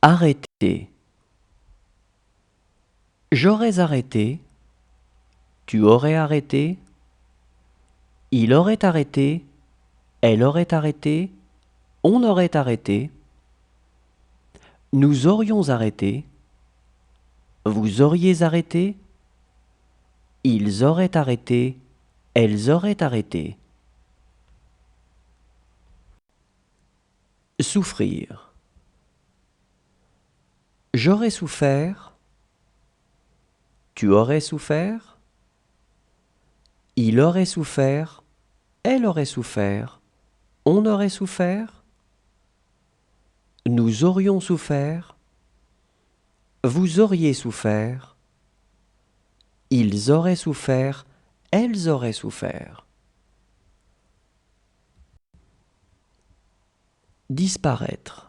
Arrêter. J'aurais arrêté. Tu aurais arrêté. Il aurait arrêté. Elle aurait arrêté. On aurait arrêté. Nous aurions arrêté. Vous auriez arrêté. Ils auraient arrêté. Elles auraient arrêté. Souffrir. J'aurais souffert. Tu aurais souffert. Il aurait souffert. Elle aurait souffert. On aurait souffert. Nous aurions souffert. Vous auriez souffert. Ils auraient souffert. Elles auraient souffert. Disparaître.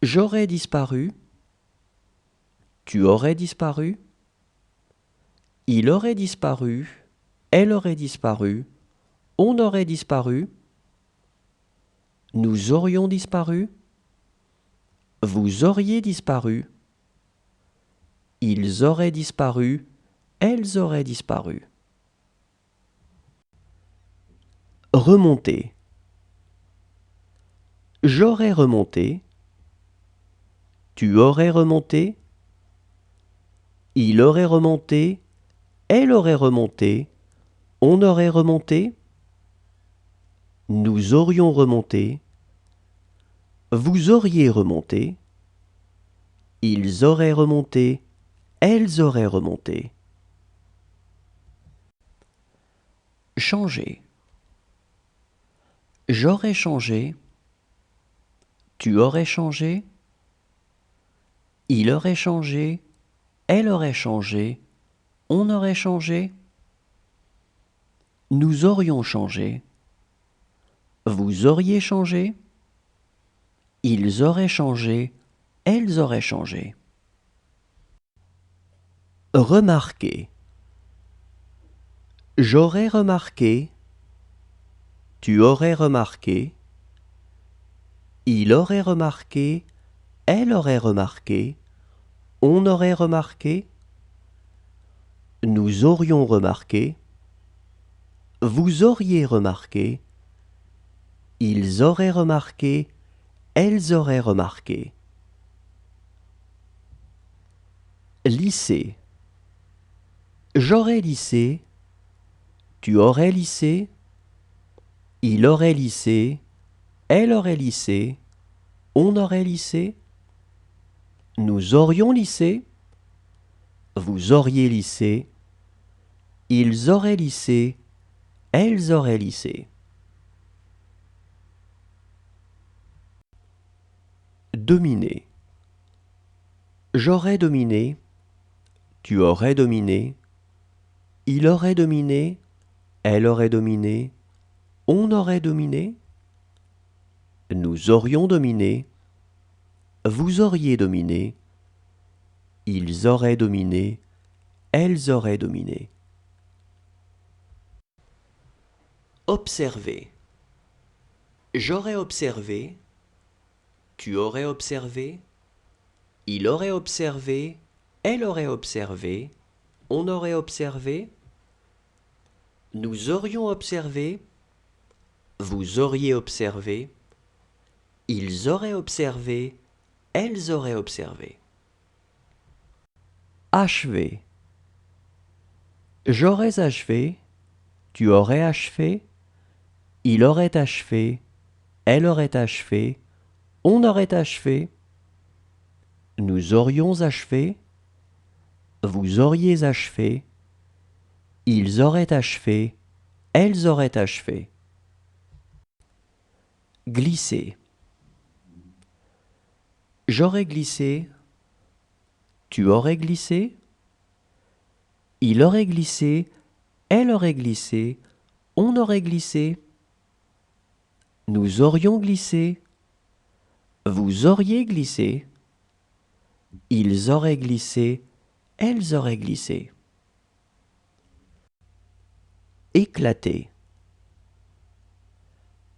J'aurais disparu. Tu aurais disparu. Il aurait disparu. Elle aurait disparu. On aurait disparu. Nous aurions disparu. Vous auriez disparu. Ils auraient disparu. Elles auraient disparu. Remonter. J'aurais remonté. Tu aurais remonté. Il aurait remonté. Elle aurait remonté. On aurait remonté. Nous aurions remonté. Vous auriez remonté. Ils auraient remonté. Elles auraient remonté. Changer. J'aurais changé. Tu aurais changé. Il aurait changé. Elle aurait changé. On aurait changé. Nous aurions changé. Vous auriez changé. Ils auraient changé. Elles auraient changé. Remarquer. J'aurais remarqué. Tu aurais remarqué. Il aurait remarqué. Elle aurait remarqué. On aurait remarqué. Nous aurions remarqué. Vous auriez remarqué. Ils auraient remarqué. Elles auraient remarqué. Lisser. J'aurais lissé. Tu aurais lissé. Il aurait lissé. Elle aurait lissé. On aurait lissé. Nous aurions lissé. Vous auriez lissé. Ils auraient lissé. Elles auraient lissé. Dominer. J'aurais dominé. Tu aurais dominé. Il aurait dominé. Elle aurait dominé. On aurait dominé. Nous aurions dominé. Vous auriez dominé. Ils auraient dominé. Elles auraient dominé. Observer. J'aurais observé. Tu aurais observé. Il aurait observé. Elle aurait observé. On aurait observé. Nous aurions observé. Vous auriez observé. Ils auraient observé. Elles auraient observé. Achever. J'aurais achevé. Tu aurais achevé. Il aurait achevé. Elle aurait achevé. On aurait achevé. Nous aurions achevé. Vous auriez achevé. Ils auraient achevé. Elles auraient achevé. Glisser. J'aurais glissé. Tu aurais glissé. Il aurait glissé. Elle aurait glissé. On aurait glissé. Nous aurions glissé. Vous auriez glissé. Ils auraient glissé. Elles auraient glissé. Éclater.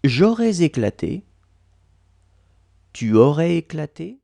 J'aurais éclaté. Tu aurais éclaté?